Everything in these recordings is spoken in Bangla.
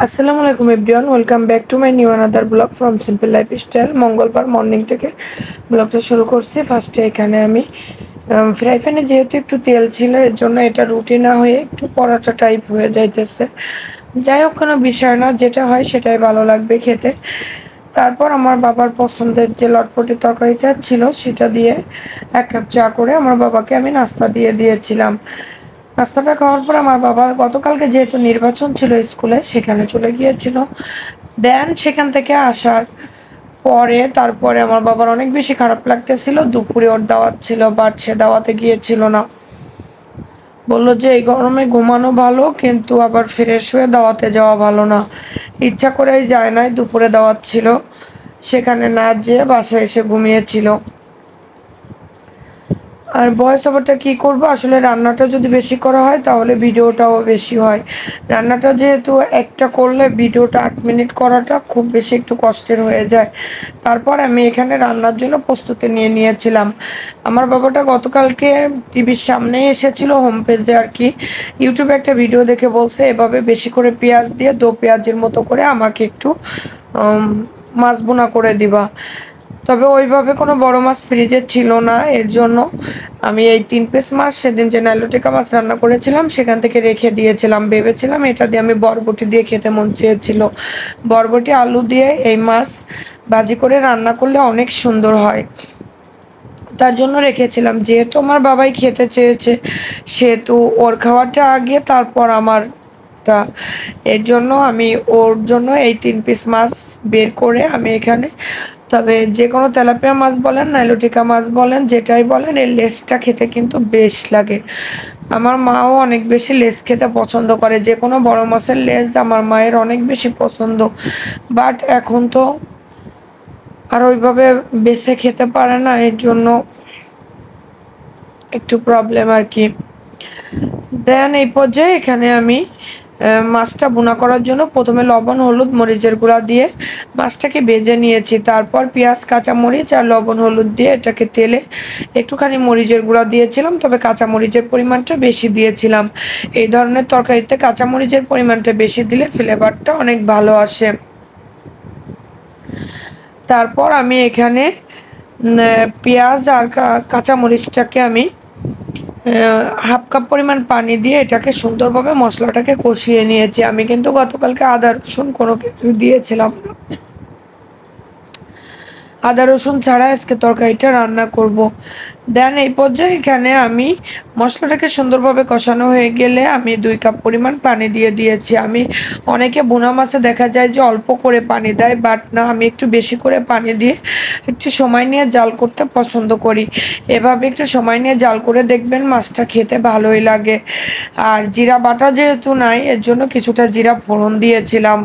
আসসালামু আলাইকুম everyone, welcome back to my new another blog from simple lifestyle. মঙ্গলবার মর্নিং থেকে ব্লগটা শুরু করছি। ফার্স্টে এখানে আমি ফ্রাই প্যানে যেহেতু একটু তেল ছিল, এর জন্য এটা রুটি না হয়ে একটু পরোটা টাইপ হয়ে যাইতেছে। যাই হোক, কোনো বিষয় না, যেটা হয় সেটাই ভালো লাগবে খেতে। তারপর আমার বাবার পছন্দের যে লটপটি তরকারিটা ছিল সেটা দিয়ে 1 কাপ চা করে আমার বাবাকে আমি নাস্তা দিয়ে দিয়েছিলাম। নাস্তাটা খাওয়ার পর আমার বাবা গতকালকে যেহেতু নির্বাচন ছিল স্কুলে, সেখানে চলে গিয়েছিল। দেন সেখান থেকে আসার পরে তারপরে আমার বাবার অনেক বেশি খারাপ লাগতেছিল। দুপুরে ওর দাওয়াত ছিল, বাট সে দাওয়াতে গিয়েছিল না। বললো যে এই গরমে ঘুমানো ভালো, কিন্তু আবার ফ্রেশ হয়ে দাওয়াতে যাওয়া ভালো না। ইচ্ছা করেই যায় নাই, দুপুরে দাওয়াত ছিল, সেখানে না যেয়ে বাসায় এসে ঘুমিয়েছিল। আর ভয়েস ওভারটা কী করবো, আসলে রান্নাটা যদি বেশি করা হয় তাহলে ভিডিওটাও বেশি হয়। রান্নাটা যেহেতু একটা করলে ভিডিওটা 8 মিনিট করাটা খুব বেশি একটু কষ্টের হয়ে যায়। তারপর আমি এখানে রান্নার জন্য প্রস্তুতি নিয়ে নিয়েছিলাম। আমার বাবাটা গতকালকে টিভির সামনেই এসেছিল, হোম পেজে আর কি, ইউটিউবে একটা ভিডিও দেখে বলছে এভাবে বেশি করে পেঁয়াজ দিয়ে দো পেঁয়াজের মতো করে আমাকে একটু মাছ বোনা করে দিবা। তবে ওইভাবে কোনো বড় মাছ ফ্রিজে ছিল না, এর জন্য আমি এই 3 পিস মাছ সেদিন যে নাইলোটিকা মাছ রান্না করেছিলাম সেখান থেকে রেখে দিয়েছিলাম। ভেবেছিলাম এটা দিয়ে আমি বরবটি দিয়ে খেতে মন চেয়েছিল। বরবটি আলু দিয়ে এই মাছ ভাজি করে রান্না করলে অনেক সুন্দর হয়, তার জন্য রেখেছিলাম। যেহেতু আমার বাবাই খেতে চেয়েছে, সেহেতু ওর খাওয়াটা আগে, তারপর আমারটা। এর জন্য আমি ওর জন্য এই 3 পিস মাছ বের করে আমি এখানে, তবে যে কোনো তেলাপিয়া মাছ বলেন, নাইলোটিকা মাছ বলেন, যেটাই বলেন, এর লেজটা খেতে কিন্তু বেশ লাগে। আমার মাও অনেক বেশি লেজ খেতে পছন্দ করে। যে কোনো বড় মাছের লেজ আমার মায়ের অনেক বেশি পছন্দ। বাট এখন তো আর ওইভাবে বেছে খেতে পারে না, এর জন্য একটু প্রবলেম আর কি। দেন এই পর্যায়ে এখানে আমি মাছটা ভুনা করার জন্য প্রথমে লবণ, হলুদ, মরিচের গুঁড়া দিয়ে মাছটাকে ভেজে নিয়েছি। তারপর পেঁয়াজ, কাঁচামরিচ আর লবণ, হলুদ দিয়ে এটাকে তেলে একটুখানি মরিচের গুঁড়া দিয়েছিলাম, তবে কাঁচামরিচের পরিমাণটা বেশি দিয়েছিলাম। এই ধরনের তরকারিতে কাঁচামরিচের পরিমাণটা বেশি দিলে ফ্লেভারটা অনেক ভালো আসে। তারপর আমি এখানে পেঁয়াজ আর কাঁচামরিচটাকে আমি 1/2 কাপ পরিমাণ পানি দিয়ে এটাকে সুন্দরভাবে মশলাটাকে কষিয়ে নিয়েছি। আমি কিন্তু গতকালকে আদা রসুন কোনো কিছু দিয়েছিলাম না, আদা রসুন ছাড়া আজকে তরকারিটা রান্না করব। দেন এই পর্যায়ে এখানে আমি মশলাটাকে সুন্দরভাবে কষানো হয়ে গেলে আমি 2 কাপ পরিমাণ পানি দিয়ে দিয়েছি। আমি অনেকে ভুনা মাছে দেখা যায় যে অল্প করে পানি দেয়, বাট না, আমি একটু বেশি করে পানি দিয়ে একটু সময় নিয়ে জাল করতে পছন্দ করি। এভাবে একটু সময় নিয়ে জাল করে দেখবেন, মাছটা খেতে ভালোই লাগে। আর জিরা বাটা যেহেতু নাই, এর জন্য কিছুটা জিরা ফোড়ন দিয়েছিলাম।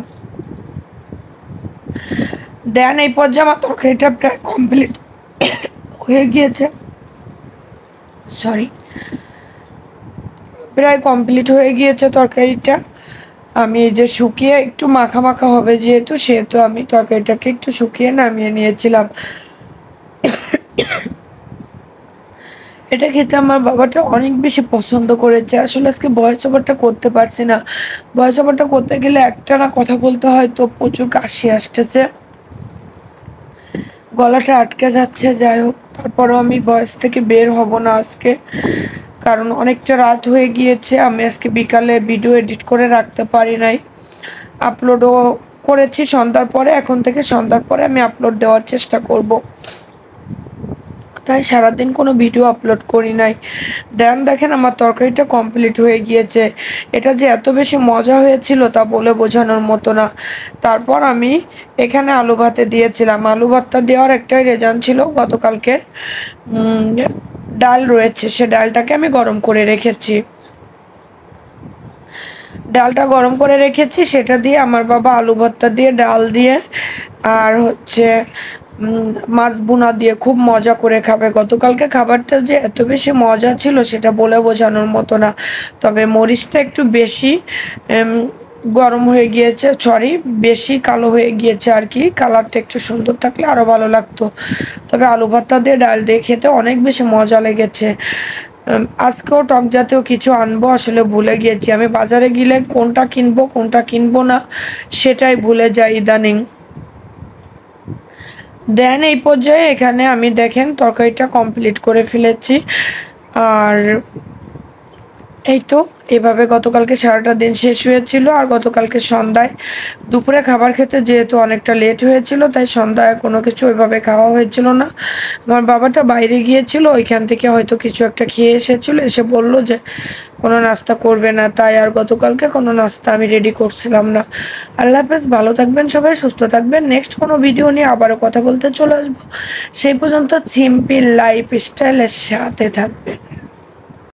দেন এই পর্যায়ে আমার তরকারিটা প্রায় কমপ্লিট হয়ে গিয়েছে, সরি, প্রায় কমপ্লিট হয়ে গিয়েছে তরকারিটা। আমি এই যে শুকিয়ে একটু মাখা মাখা হবে সেহেতু আমি তরকারিটাকে একটু শুকিয়ে নামিয়ে নিয়েছিলাম। এটা খেতে আমার বাবাটা অনেক বেশি পছন্দ করেছে। আসলে আজকে ভয়েস ওভারটা করতে পারছি না। ভয়েস ওভারটা করতে গেলে একটানা কথা বলতে হয়, তো প্রচুর কাশি আসতেছে, গলাটা আটকে যাচ্ছে। যাই হোক, তারপরও আমি ভয়েস থেকে বের হব না আজকে, কারণ অনেকটা রাত হয়ে গিয়েছে। আমি আজকে বিকালে ভিডিও এডিট করে রাখতে পারি নাই, আপলোডও করেছি সন্ধ্যার পরে। এখন থেকে সন্ধ্যার পরে আমি আপলোড দেওয়ার চেষ্টা করব, তাই সারাদিন কোনো ভিডিও আপলোড করি নাই। দেখেন আমার তরকারিটা কমপ্লিট হয়ে গিয়েছে। এটা যে এত বেশি মজা হয়েছিল তা বলে বোঝানোর মতো না। তারপর আমি এখানে আলু ভাতে দিয়েছিলাম। আলু ভাতটা দেওয়ার একটাই রিজন ছিল, গতকালকে ডাল রয়েছে, সে ডালটাকে আমি গরম করে রেখেছি। ডালটা গরম করে রেখেছি, সেটা দিয়ে আমার বাবা আলু ভর্তা দিয়ে, ডাল দিয়ে আর হচ্ছে মাছ বোনা দিয়ে খুব মজা করে খাবে। গতকালকে খাবারটা যে এত বেশি মজা ছিল সেটা বলে বোঝানোর মতো না। তবে মরিচটা একটু বেশি গরম হয়ে গিয়েছে, সরি, বেশি কালো হয়ে গিয়েছে আর কি। কালারটা একটু সুন্দর থাকলে আরও ভালো লাগতো। তবে আলু ভর্তা দিয়ে ডাল দিয়ে খেতে অনেক বেশি মজা লেগেছে। আজকেও টক জাতীয় কিছু আনবো, আসলে ভুলে গিয়েছি। আমি বাজারে গেলে কোনটা কিনবো না সেটাই ভুলে যাই ইদানিং। দেন এই পর্যায়ে এখানে আমি দেখেন তরকারিটা কমপ্লিট করে ফেলেছি। আর এই তো এভাবে গতকালকে সারাটা দিন শেষ হয়েছিল। আর গতকালকে সন্ধ্যায় দুপুরে খাবার খেতে যেহেতু অনেকটা লেট হয়েছিল, তাই সন্ধ্যায় কোনো কিছু ওইভাবে খাওয়া হয়েছিল না। আমার বাবাটা বাইরে গিয়েছিল, ওইখান থেকে হয়তো কিছু একটা খেয়ে এসেছিলো, এসে বলল যে কোনো নাস্তা করবে না, তাই আর গতকালকে কোনো নাস্তা আমি রেডি করছিলাম না। আল্লাহ হাফেজ, ভালো থাকবেন সবাই, সুস্থ থাকবেন। নেক্সট কোনো ভিডিও নিয়ে আবারও কথা বলতে চলে আসবো। সেই পর্যন্ত সিম্পল লাইফ স্টাইলের সাথে থাকবেন।